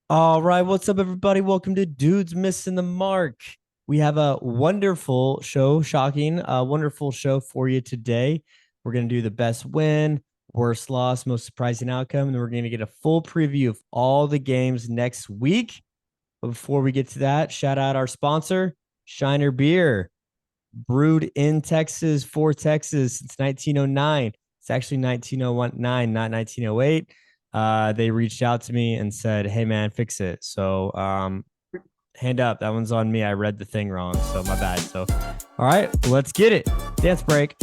All right, what's up, everybody? Welcome to Dudes Missing the Mark. We have a wonderful show, wonderful show for you today. We're going to do the best win, worst loss, most surprising outcome, and we're going to get a full preview of all the games next week. But before we get to that, shout out our sponsor, Shiner Beer, brewed in Texas for Texas since 1909. It's actually 1909, not 1908. They reached out to me and said, "Hey man, fix it." So hand up, that one's on me. I read the thing wrong, so my bad. So all right, let's get it. Dance break.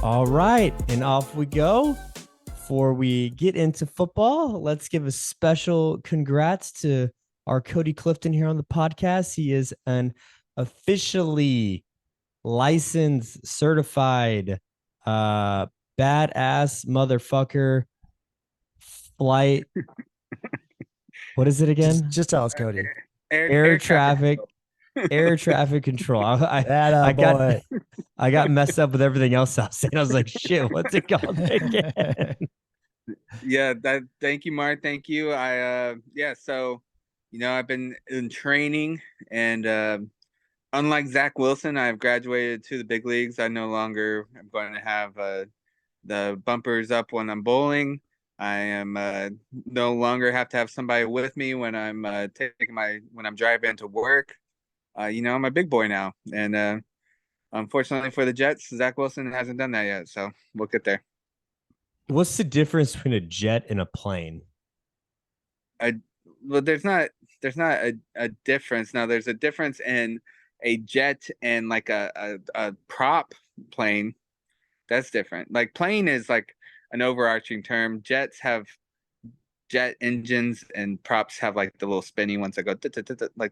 All right, and off we go. Before we get into football, let's give a special congrats to our Cody Clifton here on the podcast. He is an officially licensed, certified, badass motherfucker flight. What is it again? Just tell us, Cody. Air traffic, air traffic control. I got boy. I got messed up with everything else I was saying. I was like, shit, what's it called again? Yeah, thank you, Mark. Thank you. So I've been in training and unlike Zach Wilson, I've graduated to the big leagues. I no longer am going to have the bumpers up when I'm bowling. I am no longer have to have somebody with me when I'm when I'm driving to work. I'm a big boy now, and unfortunately for the Jets, Zach Wilson hasn't done that yet. So we'll get there. What's the difference between a jet and a plane? Well, there's not a difference. Now there's a difference in a jet and like a prop plane. That's different. Like plane is like an overarching term. Jets have jet engines and props have like the little spinny ones that go like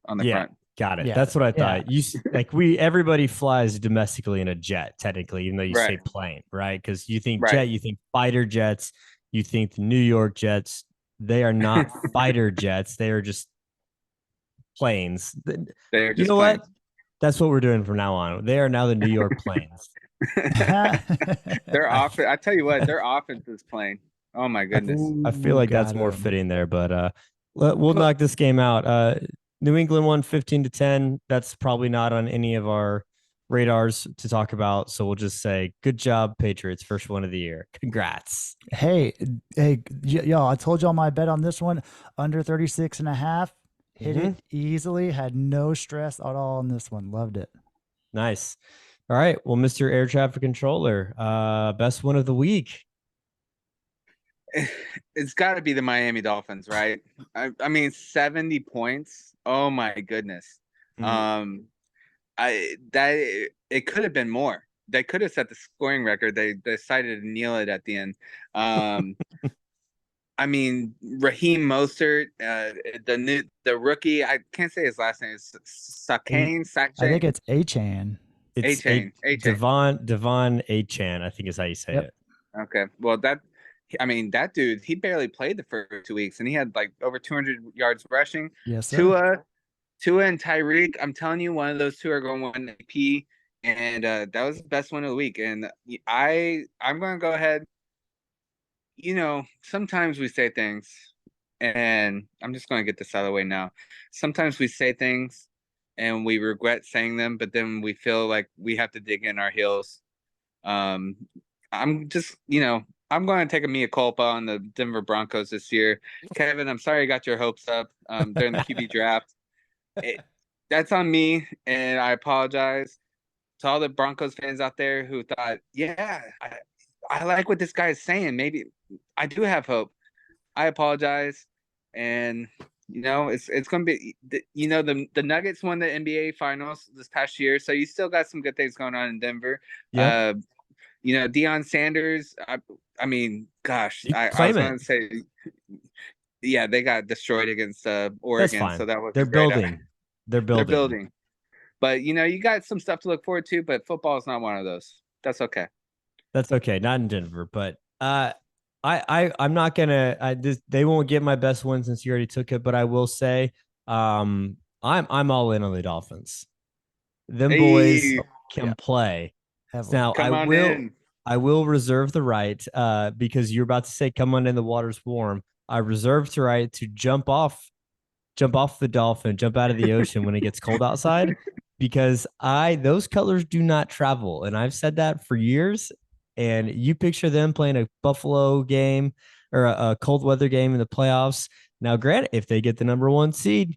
on the front. Got it. Yeah. That's what I thought. Yeah. Everybody flies domestically in a jet, technically, even though you say Right. plane, right? Because you think Right. jet, you think fighter jets, you think the New York Jets. They are not fighter jets. They are just planes. They're You just know what? planes. That's what we're doing from now on. They are now the New York planes. Their I, offense, I tell you what, their offense is playing. Oh my I, goodness. I feel Ooh, like that's got more him. fitting there, but we'll knock this game out. New England won 15-10. That's probably not on any of our radars to talk about. So we'll just say, good job, Patriots. First one of the year. Congrats. Hey, y'all, I told y'all my bet on this one under 36 and a half. Hit Mm-hmm. it easily. Had no stress at all on this one. Loved it. Nice. All right. Well, Mr. Air Traffic Controller, best one of the week. It's got to be the Miami Dolphins, right? I mean, 70 points. Oh my goodness. Mm. Um, I that it could have been more. They could have set the scoring record. They decided to kneel it at the end. Um, I mean, Raheem Mostert, the rookie. I can't say his last name. Is Sakane I think Sakchain it's A-Chan. It's a A Chain. Devon Achan, I think is how you say Yep. it. Okay, well I mean, that dude, he barely played the first 2 weeks, and he had like over 200 yards rushing. Yes, sir. Tua and Tyreek, I'm telling you, one of those two are going to win the AP, and that was the best one of the week. And I'm going to go ahead. Sometimes we say things, and I'm just going to get this out of the way now. Sometimes we say things, and we regret saying them, but then we feel like we have to dig in our heels. Um, I'm just, I'm going to take a mea culpa on the Denver Broncos this year. Kevin, I'm sorry I got your hopes up during the QB draft. It, that's on me, and I apologize to all the Broncos fans out there who thought, yeah, I like what this guy is saying. Maybe I do have hope. I apologize, and it's going to be the Nuggets won the NBA Finals this past year, so you still got some good things going on in Denver. Yep. Deion Sanders. I mean, gosh, You I was claim it. going to say, yeah, they got destroyed against That's Oregon, so fine. that was a They're great. building. They're They're building. building, but you got some stuff to look forward to. But football is not one of those. That's okay. That's okay. Not in Denver, but I'm not gonna. They won't get my best win since you already took it. But I will say, I'm all in on the Dolphins. Them boys Hey, can Yeah, play. heavily. Now I come on will in. I will reserve the right, because you're about to say, "Come on in, the water's warm." I reserve the right to jump off the dolphin, jump out of the ocean when it gets cold outside, because those colors do not travel, and I've said that for years. And you picture them playing a Buffalo game or a cold weather game in the playoffs. Now, granted, if they get the number 1 seed,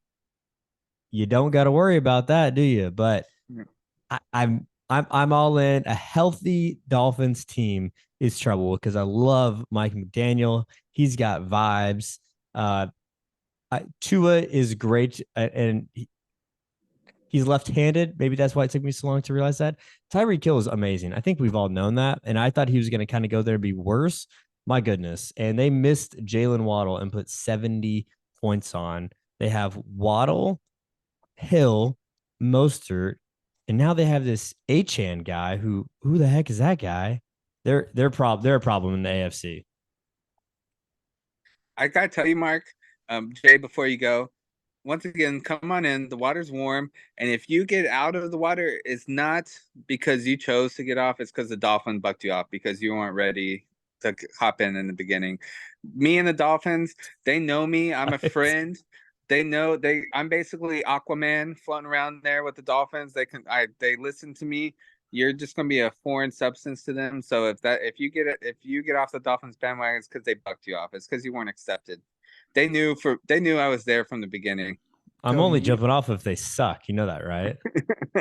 you don't got to worry about that, do you? But I'm all in. A healthy Dolphins team is trouble because I love Mike McDaniel. He's got vibes. Tua is great, and he's left-handed. Maybe that's why it took me so long to realize that. Tyreek Hill is amazing. I think we've all known that, and I thought he was going to kind of go there and be worse. My goodness. And they missed Jalen Waddle and put 70 points on. They have Waddle, Hill, Mostert, and now they have this Achane guy who the heck is that guy? They're a problem in the AFC. I gotta tell you, Mark, Jay, before you go, once again, come on in. The water's warm, and if you get out of the water, it's not because you chose to get off. It's because the dolphin bucked you off because you weren't ready to hop in the beginning. Me and the Dolphins, they know me. I'm a friend. They know I'm basically Aquaman floating around there with the Dolphins. They listen to me. You're just gonna be a foreign substance to them. So if you get off the Dolphins bandwagon, it's because they bucked you off. It's because you weren't accepted. They knew I was there from the beginning. I'm Cody, only jumping off if they suck. You know that, right?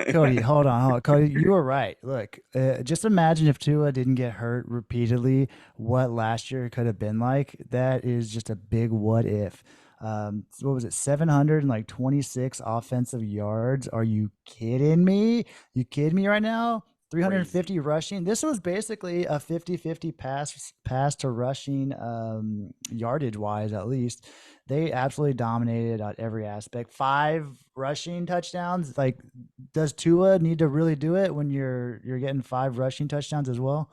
Cody, hold on. Cody, you were right. Look, just imagine if Tua didn't get hurt repeatedly, what last year could have been like. That is just a big what if. What was it? 726 offensive yards. Are you kidding me? You kidding me right now? 350 rushing. This was basically a 50-50 pass to rushing, yardage wise, at least. They absolutely dominated at every aspect. 5 rushing touchdowns. Like, does Tua need to really do it when you're getting 5 rushing touchdowns as well?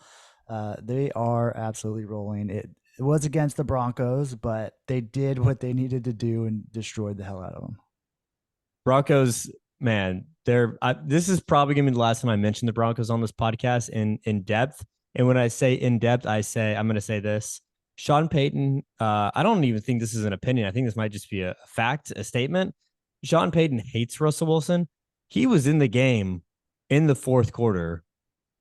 They are absolutely rolling. It was against the Broncos, but they did what they needed to do and destroyed the hell out of them. Broncos, man, this is probably gonna be the last time I mention the Broncos on this podcast in depth. And when I say in depth, I'm gonna say this. Sean Payton, I don't even think this is an opinion. I think this might just be a fact, a statement. Sean Payton hates Russell Wilson. He was in the game in the fourth quarter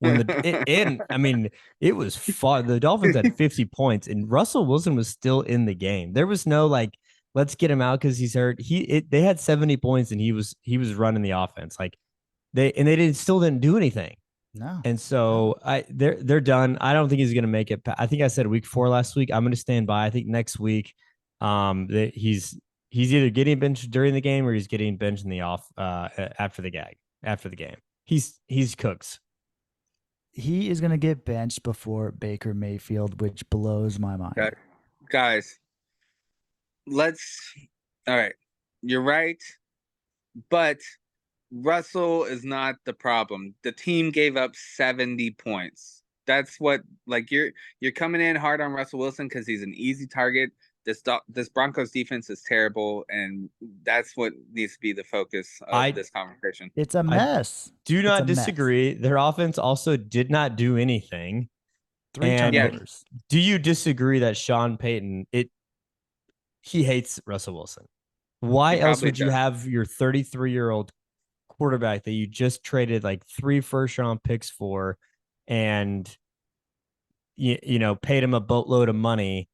when it was fun. The Dolphins had 50 points and Russell Wilson was still in the game. There was no like, let's get him out because he's hurt. They had 70 points and he was running the offense. Like they still didn't do anything. No. And so they're done. I don't think he's going to make it. I think I said week 4 last week. I'm going to stand by. I think next week, he's either getting benched during the game or he's getting benched in the after the game. He's cooked. He is going to get benched before Baker Mayfield, which blows my mind. Okay. Guys, all right. You're right, but Russell is not the problem. The team gave up 70 points. That's what, like, you're coming in hard on Russell Wilson because he's an easy target. This Broncos defense is terrible, and that's what needs to be the focus of this conversation. It's a mess. Do not disagree. Their offense also did not do anything. 3 turnovers. Do you disagree that Sean Payton, he hates Russell Wilson? Why else would you have your 33-year-old quarterback that you just traded like 3 first-round picks for and paid him a boatload of money?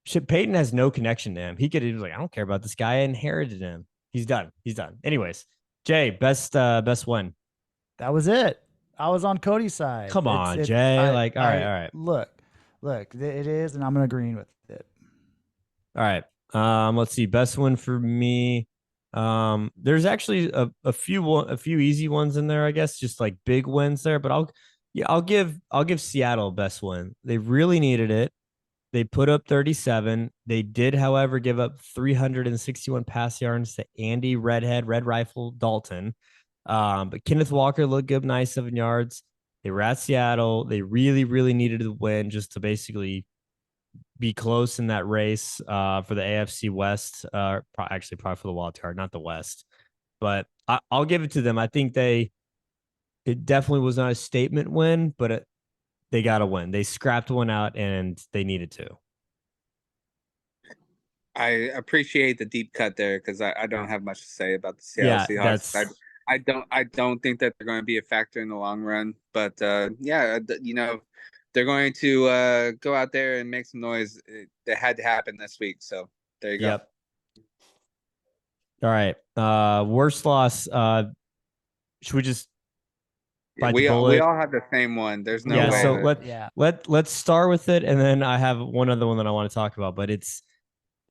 Peyton has no connection to him. He was like, I don't care about this guy. I inherited him. He's done. Anyways, Jay, best win. That was it. I was on Cody's side. Come on, Jay. All right. Look, it is, and I'm agreeing with it. All right. Let's see. Best win for me. There's actually a few easy ones in there, I guess, just like big wins there. But I'll give Seattle best win. They really needed it. They put up 37. They did, however, give up 361 pass yards to Andy Red Rifle Dalton. But Kenneth Walker looked good, nice 7 yards. They were at Seattle. They really, really needed to win just to basically be close in that race for the AFC West. Actually, probably for the wild card, not the West. But I'll give it to them. I think it definitely was not a statement win, but they got to win. They scrapped one out, and they needed to. I appreciate the deep cut there because I don't have much to say about the Seattle Yeah, Seahawks. that's I don't think that they're going to be a factor in the long run. But yeah, you know, they're going to go out there and make some noise. That had to happen this week. So there you go. yep. All right. Worst loss. Should we just bite the We bullet? all have the same one. There's no Yeah. way. So That, let's start with it, and then I have one other one that I want to talk about, but it's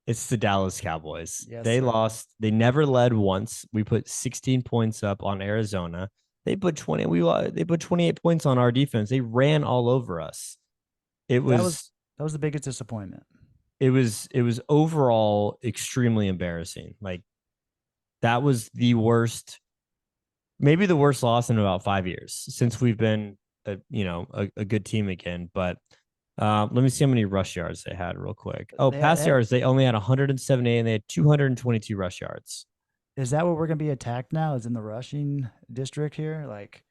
the Dallas Cowboys. Yes, They sir. lost. They never led once. We put 16 points up on Arizona. They put 20. They put 28 points on our defense. They ran all over us. It was that was the biggest disappointment. it was overall extremely embarrassing. Like, that was the worst, maybe the worst loss in about 5 years since we've been a good team again. But let me see how many rush yards they had real quick. Oh, pass yards, they only had 178, and they had 222 rush yards. Is that what we're gonna be attacked now? Is in the rushing district here? Like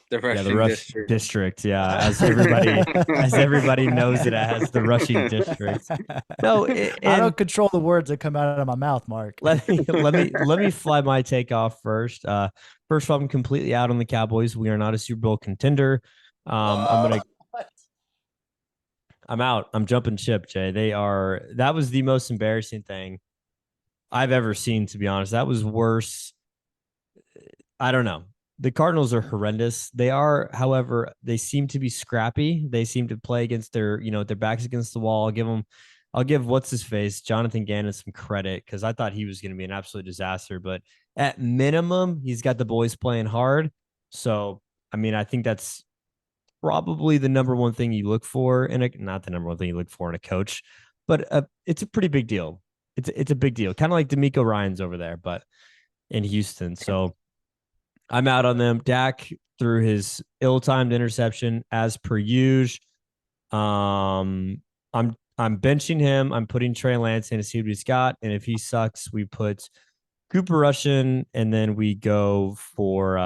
the rushing rush district. Yeah, as everybody knows it as the rushing district. No, I don't control the words that come out of my mouth, Mark. let me fly my take off first. First of all, I'm completely out on the Cowboys. We are not a Super Bowl contender. I'm out. I'm jumping ship, Jay. That was the most embarrassing thing I've ever seen, to be honest. That was worse. I don't know. The Cardinals are horrendous. They are, however, they seem to be scrappy. They seem to play against their backs against the wall. I'll give what's his face, Jonathan Gannon, some credit because I thought he was going to be an absolute disaster. But at minimum, he's got the boys playing hard. So, I mean, I think that's probably the number one thing you look for not the number one thing you look for in a coach, but it's a pretty big deal. It's a big deal, kind of like D'Amico Ryans over there, but in Houston. So I'm out on them. Dak threw his ill-timed interception as per usual. I'm benching him. I'm putting Trey Lance in to see what he's got, and if he sucks, we put Cooper Rush in, and then we go for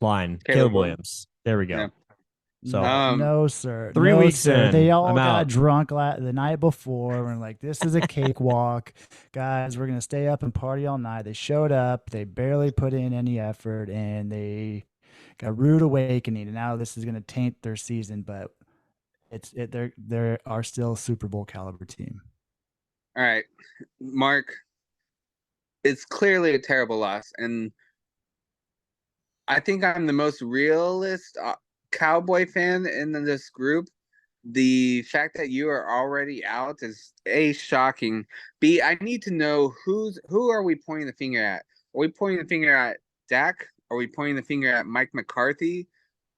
line Caleb Williams. There we go. Yeah. So no, sir. 3 weeks sir. in, They all I'm got out. drunk the night before. We're like, this is a cakewalk, guys. We're gonna stay up and party all night. They showed up. They barely put in any effort, and they got a rude awakening. And now this is gonna taint their season. But they are still a Super Bowl caliber team. all right, Mark. It's clearly a terrible loss, and I think I'm the most realist Cowboy fan in this group. The fact that you are already out is A, shocking. B, I need to know who are we pointing the finger at? Are we pointing the finger at Dak? Are we pointing the finger at Mike McCarthy?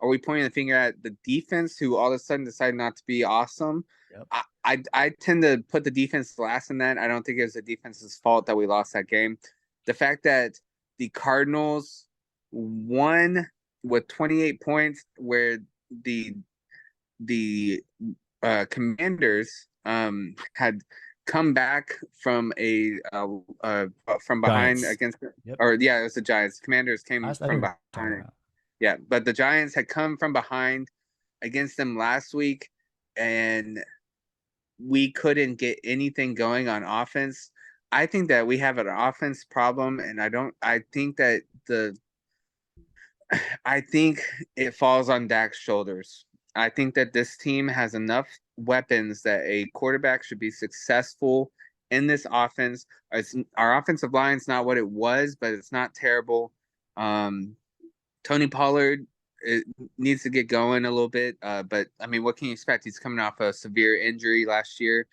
Are we pointing the finger at the defense who all of a sudden decided not to be awesome? Yep. I tend to put the defense last in that. I don't think it was the defense's fault that we lost that game. The fact that the Cardinals won with 28 points, where the Commanders had come back from from behind Giants. against Yep. or yeah, it was the Giants. Commanders came from About. behind. Yeah, but the Giants had come from behind against them last week, and we couldn't get anything going on offense. I think that we have an offense problem, and I think that I think it falls on Dak's shoulders. I think that this team has enough weapons that a quarterback should be successful in this offense. Our offensive line's not what it was, but it's not terrible. Tony Pollard needs to get going a little bit, but I mean, what can you expect? He's coming off a severe injury last year.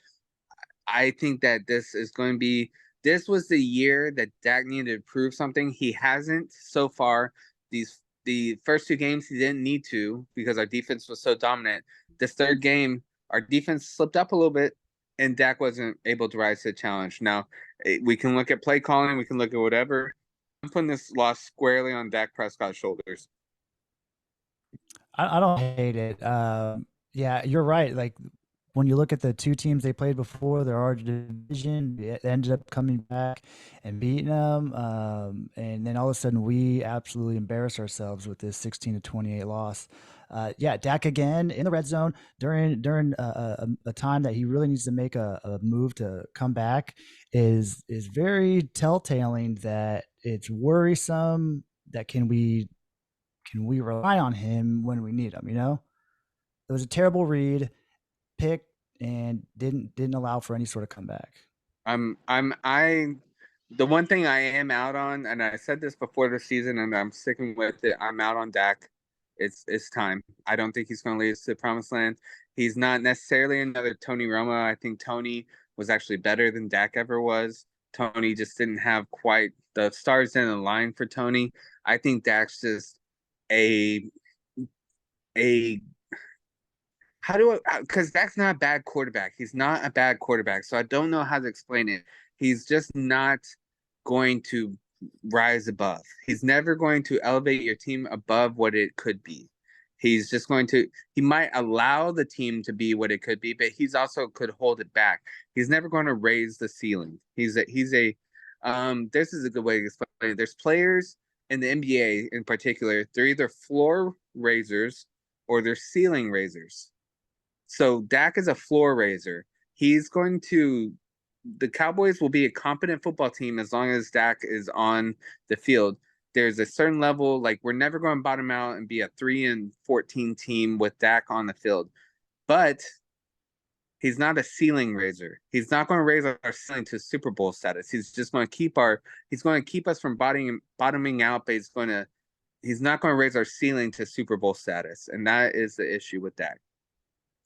I think that this was the year that Dak needed to prove something. He hasn't so far. The first 2 games he didn't need to because our defense was so dominant. This third game, our defense slipped up a little bit, and Dak wasn't able to rise to the challenge. Now, we can look at play calling, we can look at whatever. I'm putting this loss squarely on Dak Prescott's shoulders. I don't hate it. Yeah, you're right. Like when you look at the two teams they played before, they're our division. It ended up coming back and beating them, and then all of a sudden we absolutely embarrassed ourselves with this 16-28 loss. Yeah, Dak again in the red zone during a time that he really needs to make a move to come back is very telltaling that it's worrisome. That can we rely on him when we need him? It was a terrible read, pick, and didn't allow for any sort of comeback. The one thing I am out on, and I said this before the season, and I'm sticking with it. I'm out on Dak. It's time. I don't think he's going to lead us to the promised land. He's not necessarily another Tony Romo. I think Tony was actually better than Dak ever was. Tony just didn't have quite the stars didn't align for Tony. I think Dak's just a how do I, because Dak's not a bad quarterback. He's not a bad quarterback. So I don't know how to explain it. He's just not going to rise above. He's never going to elevate your team above what it could be. He's just going to, he might allow the team to be what it could be, but he's also could hold it back. He's never going to raise the ceiling. This is a good way to explain it. There's players in the NBA in particular, they're either floor raisers or they're ceiling raisers. So Dak is a floor raiser. The Cowboys will be a competent football team as long as Dak is on the field. There's a certain level, like we're never going to bottom out and be a 3-14 team with Dak on the field. But he's not a ceiling raiser. He's not going to raise our ceiling to Super Bowl status. He's just going to keep us from bottoming out, but he's not going to raise our ceiling to Super Bowl status. And that is the issue with Dak.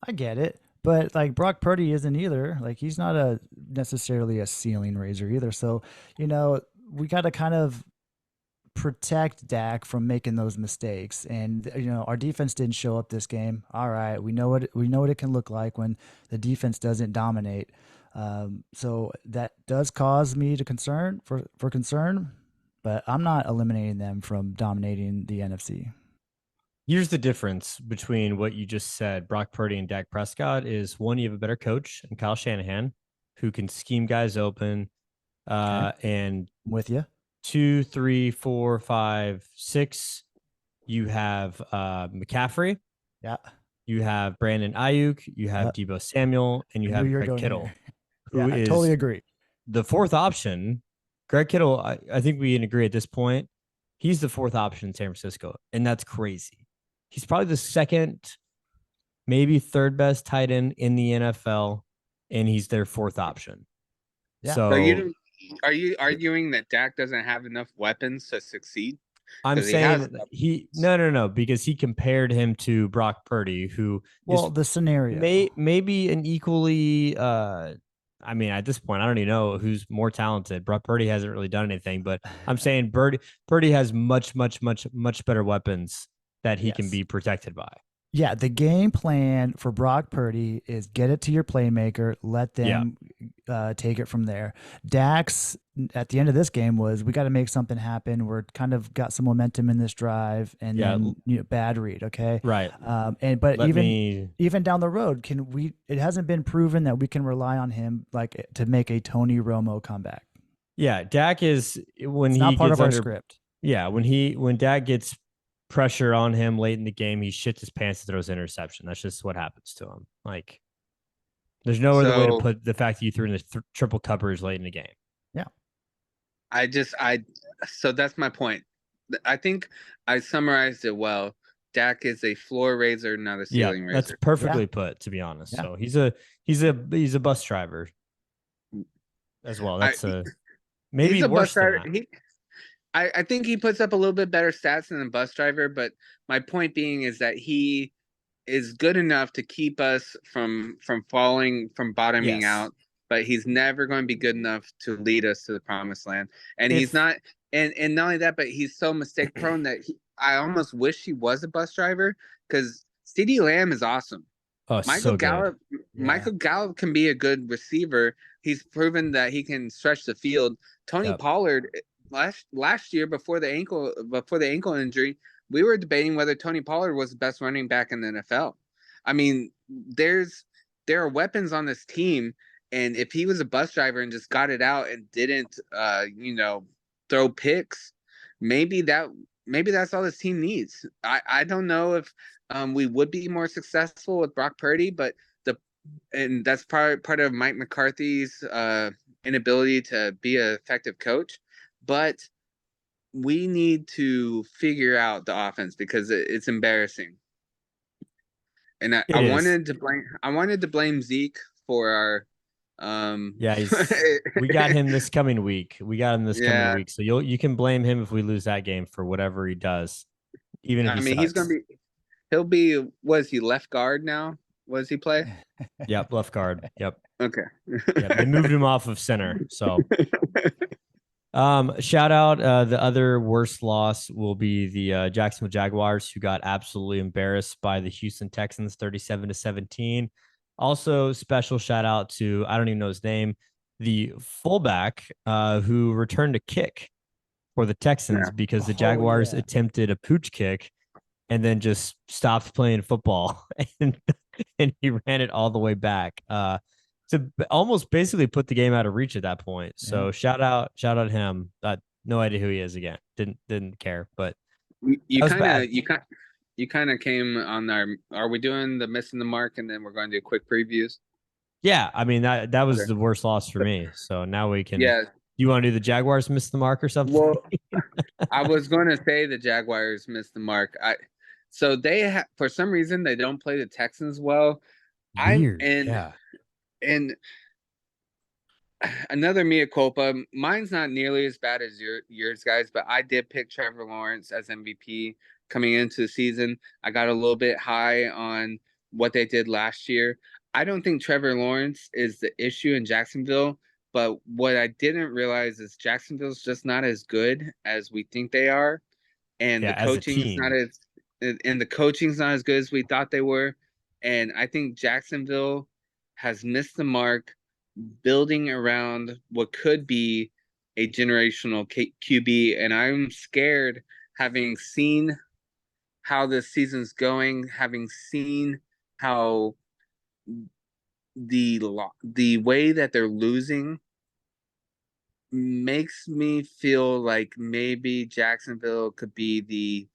I get it. But like Brock Purdy isn't either. Like he's not necessarily a ceiling raiser either. So, we got to kind of protect Dak from making those mistakes. And our defense didn't show up this game. All right, we know what it can look like when the defense doesn't dominate. So that does cause me to concern, but I'm not eliminating them from dominating the NFC. Here's the difference between what you just said, Brock Purdy and Dak Prescott, is one, you have a better coach and Kyle Shanahan who can scheme guys open. Okay. And I'm with you. 2, 3, 4, 5, 6. You have McCaffrey. Yeah. You have Brandon Ayuk. You have Deebo Samuel, and you have Greg Kittle. Yeah, I totally agree. The fourth option, Greg Kittle. I think we can agree at this point. He's the fourth option in San Francisco, and that's crazy. He's probably the second, maybe third best tight end in the NFL, and he's their fourth option. Yeah. So are you arguing that Dak doesn't have enough weapons to succeed? I'm saying no, because he compared him to Brock Purdy, who the scenario maybe an equally at this point, I don't even know who's more talented. Brock Purdy hasn't really done anything, but I'm saying Purdy has much better weapons that he can be protected by. Yeah, the game plan for Brock Purdy is get it to your playmaker, let them take it from there. Dak's at the end of this game was we got to make something happen. We're kind of got some momentum in this drive, and then bad read. Okay, right. But even down the road, it hasn't been proven that we can rely on him to make a Tony Romo comeback. Yeah, Dak is when it's he not part gets of our script. Yeah, when Dak gets pressure on him late in the game, he shits his pants and throws an interception. That's just what happens to him. Like, there's no other way to put the fact that you threw in the triple coverage late in the game. Yeah. So that's my point. I think I summarized it well. Dak is a floor raiser, not a ceiling raiser. That's perfectly put, to be honest. Yeah. So he's a bus driver as well. That's maybe a worse bus driver. I think he puts up a little bit better stats than a bus driver, but my point being is that he is good enough to keep us from bottoming out, but he's never going to be good enough to lead us to the promised land. And he's not, and not only that, but he's so mistake prone that I almost wish he was a bus driver, because CeeDee Lamb is awesome. Oh, Michael Gallup can be a good receiver. He's proven that he can stretch the field. Tony Pollard. Last year, before the ankle injury, we were debating whether Tony Pollard was the best running back in the NFL. I mean, there are weapons on this team, and if he was a bus driver and just got it out and didn't, throw picks, maybe that's all this team needs. I don't know if we would be more successful with Brock Purdy, but that's part of Mike McCarthy's inability to be an effective coach. But we need to figure out the offense because it's embarrassing. And I wanted to blame Zeke for our Yeah, we got him this coming week. Yeah. Week. So you can blame him if we lose that game for whatever he does, even if I he mean, sucks. he'll be, was he left guard now? What does he play? Yep, left guard. Yep. Okay. Yep. They moved him off of center. So shout out the other worst loss will be the Jacksonville Jaguars, who got absolutely embarrassed by the Houston Texans 37-17. Also, special shout out to, I don't even know his name, the fullback who returned a kick for the Texans because the Jaguars attempted a pooch kick and then just stopped playing football and he ran it all the way back to almost basically put the game out of reach at that point. So shout out him. No idea who he is again. Didn't care, but you kind of came on our. Are we doing the missing the mark and then we're going to do quick previews? Yeah, I mean that was the worst loss for me. So now we can. Yeah. You want to do the Jaguars miss the mark or something? Well, I was going to say the Jaguars missed the mark. So they for some reason they don't play the Texans well. Weird. And another mea culpa. Mine's not nearly as bad as yours, guys, but I did pick Trevor Lawrence as MVP coming into the season. I got a little bit high on what they did last year. I don't think Trevor Lawrence is the issue in Jacksonville, but what I didn't realize is Jacksonville's just not as good as we think they are, and the coaching's not as good as we thought they were. And I think Jacksonville has missed the mark building around what could be a generational QB. And I'm scared, having seen how this season's going, having seen how the way that they're losing makes me feel like maybe Jacksonville could be the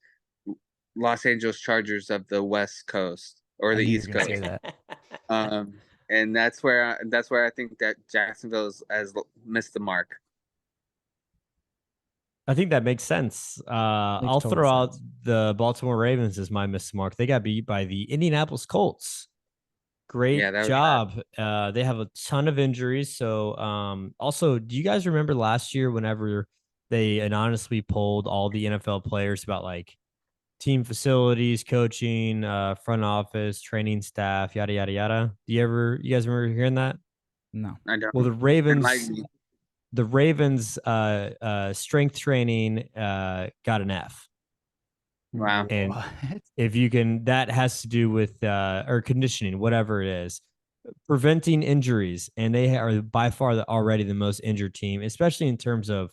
Los Angeles Chargers of the West Coast or the East Coast. And that's where I think that Jacksonville has missed the mark. I think that makes sense. I'll throw out the Baltimore Ravens as my miss mark. They got beat by the Indianapolis Colts. Great job. They have a ton of injuries. So also, do you guys remember last year whenever they anonymously polled all the NFL players about like team facilities, coaching, front office, training staff, yada yada yada? You guys remember hearing that? No, I don't. Well, the Ravens strength training got an F. Wow. And if you can, that has to do with or conditioning, whatever it is, preventing injuries. And they are by far already the most injured team, especially in terms of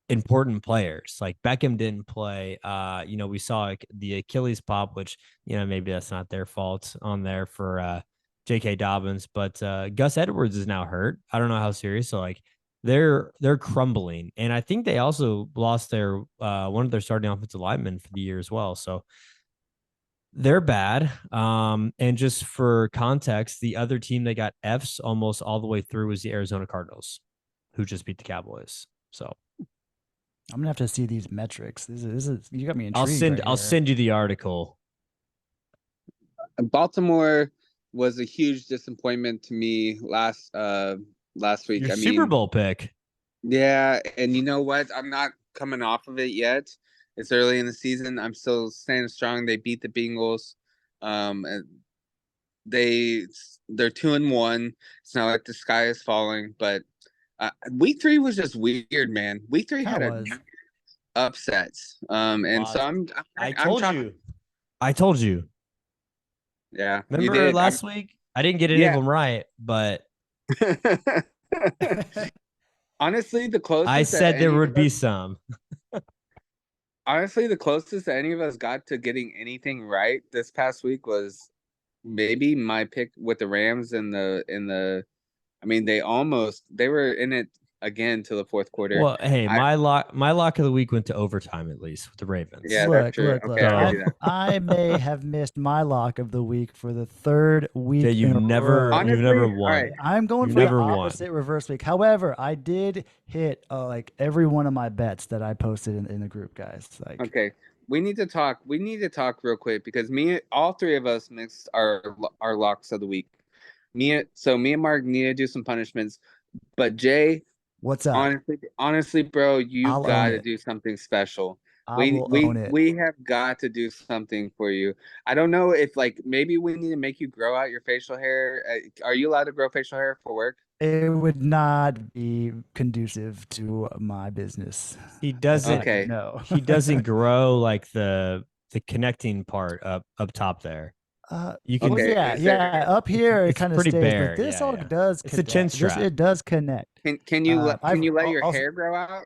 important players. Like Beckham didn't play. We saw the Achilles pop, which, maybe that's not their fault on there for J.K. Dobbins, but Gus Edwards is now hurt. I don't know how serious. So like they're crumbling, and I think they also lost their one of their starting offensive linemen for the year as well. So they're bad. And just for context, the other team that got Fs almost all the way through was the Arizona Cardinals, who just beat the Cowboys. So I'm gonna have to see these metrics. This is you got me intrigued. I'll send you the article. Baltimore was a huge disappointment to me last week. Your Super Bowl pick. Yeah, and you know what? I'm not coming off of it yet. It's early in the season. I'm still standing strong. They beat the Bengals. And they're 2-1. It's not like the sky is falling, but week 3 was just weird, man. Week 3 had upsets. And so I told you. Yeah. Remember last week? I didn't get any of them right, but honestly, the closest I said there would be some. Honestly, the closest that any of us got to getting anything right this past week was maybe my pick with the Rams I mean, they were in it again to the fourth quarter. Well, hey, I my lock of the week went to overtime at least with the Ravens. Yeah, that's Look, true. look, Okay, look. I'll give you that. I may have missed my lock of the week for the third week Jay, in a row. you've never Honestly, all won. right. I'm going You for the never won. opposite reverse week. However, I did hit like every one of my bets that I posted in the group, guys. Like, Okay, we need to talk. We need to talk real quick because all three of us mixed our locks of the week. Me and Mark need to do some punishments. But Jay, what's up? honestly, bro, you I'll got own to it. do something special. I will own it. We have got to do something for you. I don't know if like maybe we need to make you grow out your facial hair. Are you allowed to grow facial hair for work? It would not be conducive to my business. He doesn't. Okay. No. He doesn't grow like the connecting part up top there. You can. Well, Okay, yeah, is there- yeah. Up here it It's kind of pretty stays, bare, but this yeah, all yeah. does. It's a chin connect. strap. It does connect. Can you let your I'll- hair grow out?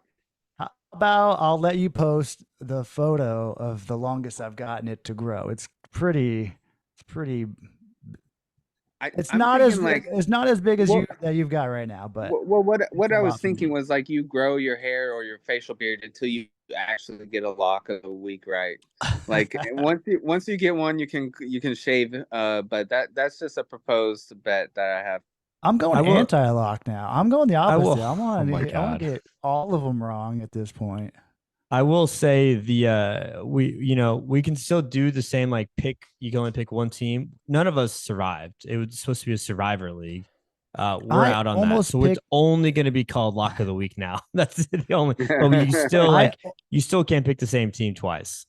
How about I'll let you post the photo of the longest I've gotten it to grow. It's pretty. I'm thinking like it's not as big as Well- you've got right now, but Well, what a I lot was for me. thinking was like you grow your hair or your facial beard until you actually get a lock of the week, right? Like once you get one, you can shave. But that's just a proposed bet that I have. I'm going I will- anti-lock now. I'm going the I will- opposite. I want oh my to. I want God. to get all of them wrong at this point. I will say we can still do the same like pick. You can only pick one team. None of us survived. It was supposed to be a survivor league. We're I out on that, almost so it's picked- only going to be called lock of the week now. That's the only. But you still you still can't pick the same team twice.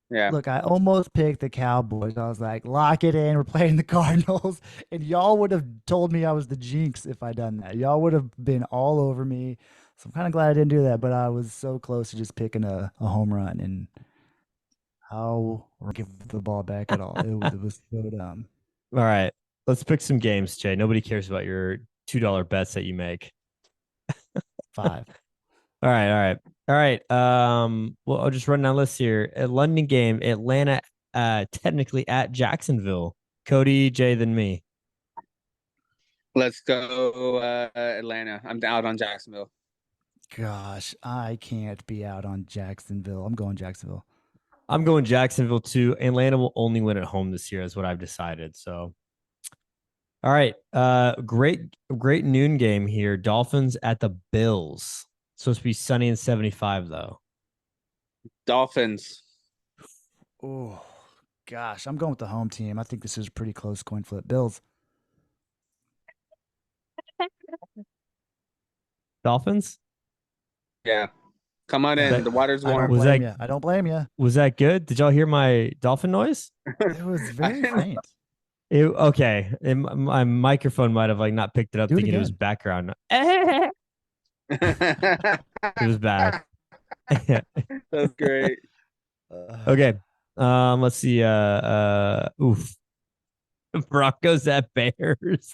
Yeah. Look, I almost picked the Cowboys. I was like, lock it in. We're playing the Cardinals. And y'all would have told me I was the jinx if I done that. Y'all would have been all over me. So I'm kind of glad I didn't do that, but I was so close to just picking a home run and how give the ball back at all. It was so dumb. All right, let's pick some games, Jay. Nobody cares about your $2 bets that you make. 5. All right. Well, I'll just run down list here. A London game, Atlanta, technically at Jacksonville. Cody, Jay, then me. Let's go Atlanta. I'm out on Jacksonville. Gosh, I can't be out on Jacksonville. I'm going Jacksonville. I'm going Jacksonville too. Atlanta will only win at home this year, is what I've decided. So, all right. Great noon game here. Dolphins at the Bills. It's supposed to be sunny and 75 though. Dolphins. Oh, gosh, I'm going with the home team. I think this is a pretty close coin flip. Bills. Dolphins? Yeah. Come on in. The water's I don't warm. Was blame that- you. I don't blame you. Was that good? Did y'all hear my dolphin noise? It was very faint. Okay. My microphone might have like not picked it up, Do it thinking it was again. background. It was bad. That's great. Okay. Let's see. Oof. Broncos at Bears.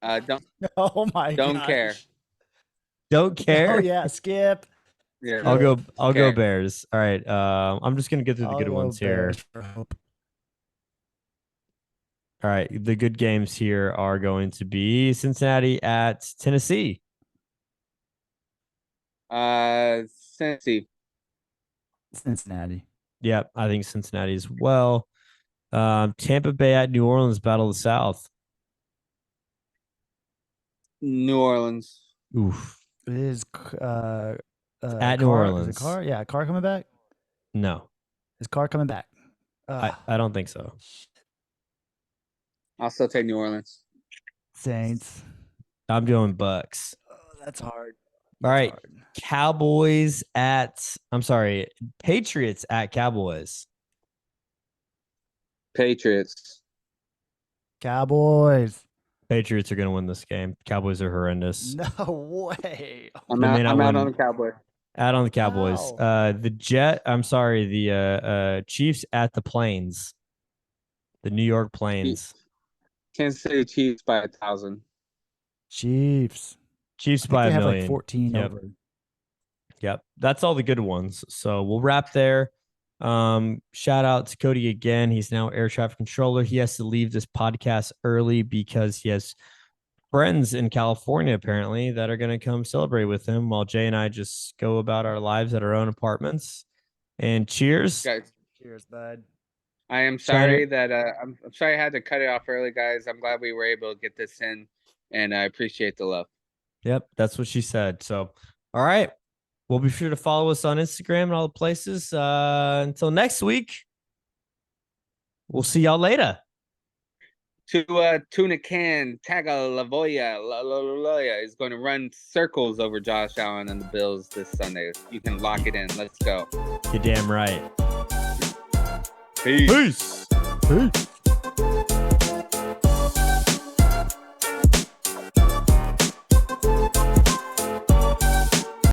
Don't Oh my Don't gosh. care. Don't care. Oh yeah, skip. yeah. I'll go Okay. Bears. All right. I'm just gonna get through the I'll good go ones here. Bears for hope. All right. The good games here are going to be Cincinnati at Tennessee. Cincy. Cincinnati. Yep, I think Cincinnati as well. Tampa Bay at New Orleans, Battle of the South. New Orleans. Oof. It is At New Carr, Is Orleans. it Carr? Yeah, Carr coming back? No, Is Carr coming back? I don't think so. I'll still take New Orleans. Saints. I'm going Bucks. Oh, that's hard. All That's right. hard. Patriots at Cowboys. Patriots. Cowboys. Patriots are going to win this game. Cowboys are horrendous. No way. I'm They may out, not I'm out win. on the Cowboys. Add on the Cowboys. Wow. The Chiefs at the Plains. The New York Plains. Kansas City Chiefs by 1,000. Chiefs. Chiefs I think by they a have million. like 14 Yep. over. Yep. That's all the good ones. So we'll wrap there. Shout out to Cody again. He's now air traffic controller. He has to leave this podcast early because he has friends in California apparently that are going to come celebrate with him while Jay and I just go about our lives at our own apartments. And cheers. Guys, Cheers, bud. I am Shiner. sorry that I'm sorry I had to cut it off early, guys. I'm glad we were able to get this in, and I appreciate the love. Yep, that's what she said. So, all right. Well, be sure to follow us on Instagram and all the places. Until next week, we'll see y'all later. Tuna Can Tagovailoa is going to run circles over Josh Allen and the Bills this Sunday. You can lock it in. Let's go. You're damn right. Peace. Peace.